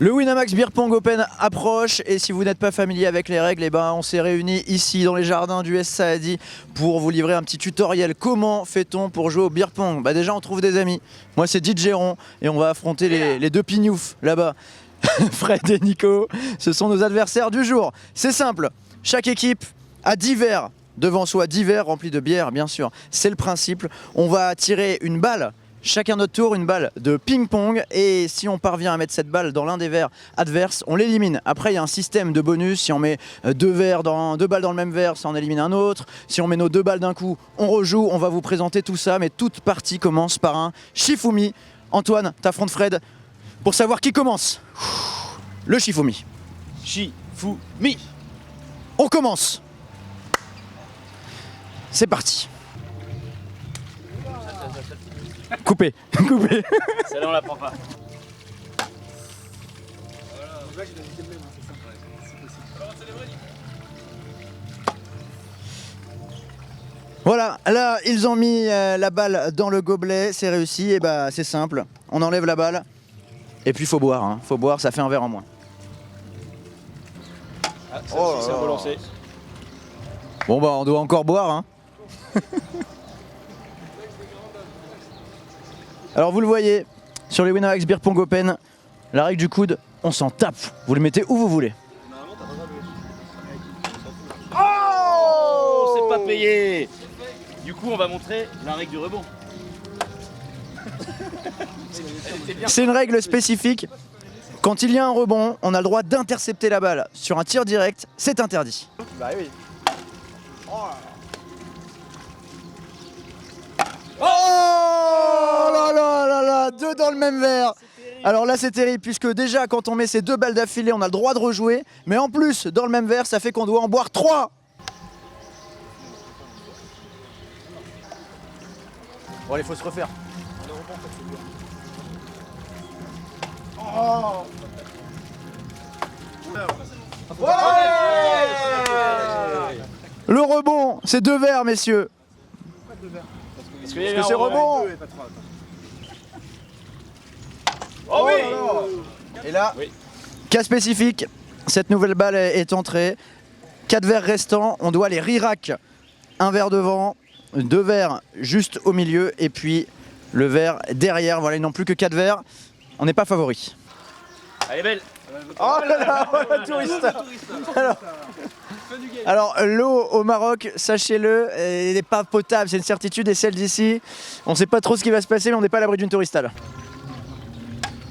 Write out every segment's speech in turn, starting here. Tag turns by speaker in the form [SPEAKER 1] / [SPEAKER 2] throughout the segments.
[SPEAKER 1] Le Winamax Beer Pong Open approche et si vous n'êtes pas familier avec les règles, eh ben on s'est réunis ici dans les jardins du S Saadi pour vous livrer un petit tutoriel. Comment fait-on pour jouer au beer pong? Bah déjà on trouve des amis. Moi c'est DJ Ron et on va affronter les deux pignoufs là-bas. Fred et Nico, ce sont nos adversaires du jour. C'est simple, chaque équipe a 10 verres devant soi, 10 verres remplis de bière bien sûr. C'est le principe, on va tirer une balle. Chacun notre tour, une balle de ping-pong et si on parvient à mettre cette balle dans l'un des verres adverses, on l'élimine. Après, il y a un système de bonus. Si on met deux balles dans le même verre, ça en élimine un autre. Si on met nos deux balles d'un coup, on rejoue. On va vous présenter tout ça, mais toute partie commence par un Shifumi. Antoine, t'affrontes Fred pour savoir qui commence. Le Shifumi.
[SPEAKER 2] Shifumi.
[SPEAKER 1] On commence. C'est parti. Coupé, coupé.
[SPEAKER 2] Celle-là on la prend pas.
[SPEAKER 1] Voilà, là ils ont mis la balle dans le gobelet, c'est réussi, et bah c'est simple. On enlève la balle et puis faut boire, hein. Faut boire, ça fait un verre en moins.
[SPEAKER 2] Ah, ça aussi c'est un relancé.
[SPEAKER 1] Bon bah on doit encore boire, hein. Alors vous le voyez, sur les Winamax Beer Pong Open, la règle du coude, on s'en tape. Vous le mettez où vous voulez.
[SPEAKER 2] Oh, c'est pas payé. Du coup on va montrer la règle du rebond.
[SPEAKER 1] C'est une règle spécifique. Quand il y a un rebond, on a le droit d'intercepter la balle. Sur un tir direct, c'est interdit.
[SPEAKER 2] Bah oui.
[SPEAKER 1] Oh là là là là, deux dans le même verre. Alors là c'est terrible puisque déjà quand on met ces deux balles d'affilée on a le droit de rejouer. Mais en plus dans le même verre ça fait qu'on doit en boire 3. Bon allez faut se refaire. Oh. Ouais. Le rebond c'est 2 verres messieurs.
[SPEAKER 2] Parce
[SPEAKER 1] que c'est rebond.
[SPEAKER 2] Oh oui.
[SPEAKER 1] Et là,
[SPEAKER 2] oui.
[SPEAKER 1] Cas spécifique, cette nouvelle balle est entrée. 4 verres restants, on doit les rirac. Un verre devant, 2 verres juste au milieu et puis le verre derrière. Voilà, ils n'ont plus que 4 verres. On n'est pas favori.
[SPEAKER 2] Elle est belle.
[SPEAKER 1] Oh là là, oh la touriste. Alors l'eau au Maroc, sachez-le, elle n'est pas potable, c'est une certitude, et celle d'ici, on ne sait pas trop ce qui va se passer, mais on n'est pas à l'abri d'une touristale.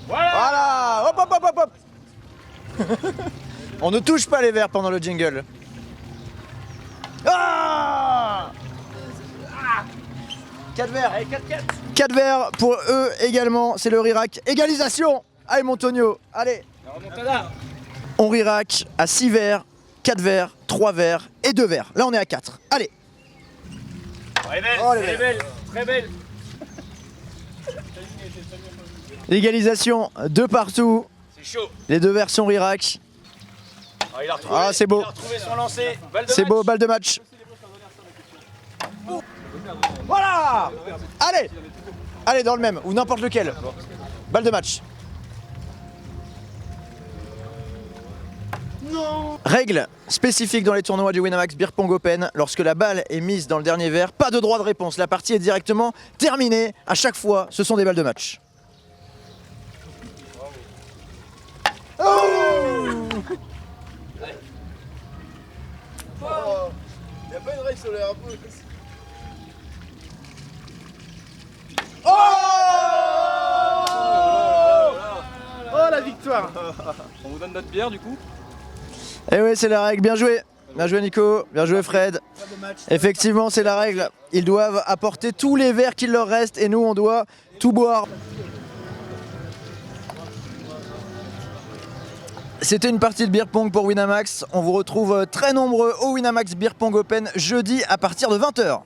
[SPEAKER 1] Voilà, hop hop hop hop hop. On ne touche pas les verres pendant le jingle. Ah 4 verres.
[SPEAKER 2] Allez, 4-4.
[SPEAKER 1] 4 verres pour eux également, c'est le rirac. Égalisation. Allez Montonio, allez. On rirac à 6 verres, 4 verres, 3 verres et 2 verres. Là on est à 4. Allez.
[SPEAKER 2] Elle est belle,
[SPEAKER 1] Oh,
[SPEAKER 2] elle est belle, très belle.
[SPEAKER 1] Égalisation de partout.
[SPEAKER 2] C'est chaud.
[SPEAKER 1] Les 2 verres sont rirac.
[SPEAKER 2] Ah, il a retrouvé,
[SPEAKER 1] Ah, c'est beau.
[SPEAKER 2] Il a retrouvé son lancer. Balle de
[SPEAKER 1] C'est
[SPEAKER 2] match.
[SPEAKER 1] beau, balle de match. Voilà. Allez. Allez dans le même, ou n'importe lequel. Balle de match. Non. Règle spécifique dans les tournois du Winamax Beer Pong Open, lorsque la balle est mise dans le dernier verre, pas de droit de réponse. La partie est directement terminée. À chaque fois, ce sont des balles de match. Oh.
[SPEAKER 3] Il n'y a pas une règle sur les harpons.
[SPEAKER 2] Oh la victoire. On vous donne notre bière du coup.
[SPEAKER 1] Et oui, c'est la règle. Bien joué. Bien joué Nico, bien joué Fred. Effectivement, c'est la règle. Ils doivent apporter tous les verres qu'il leur reste et nous, on doit tout boire. C'était une partie de beer pong pour Winamax. On vous retrouve très nombreux au Winamax Beer Pong Open jeudi à partir de 20 h.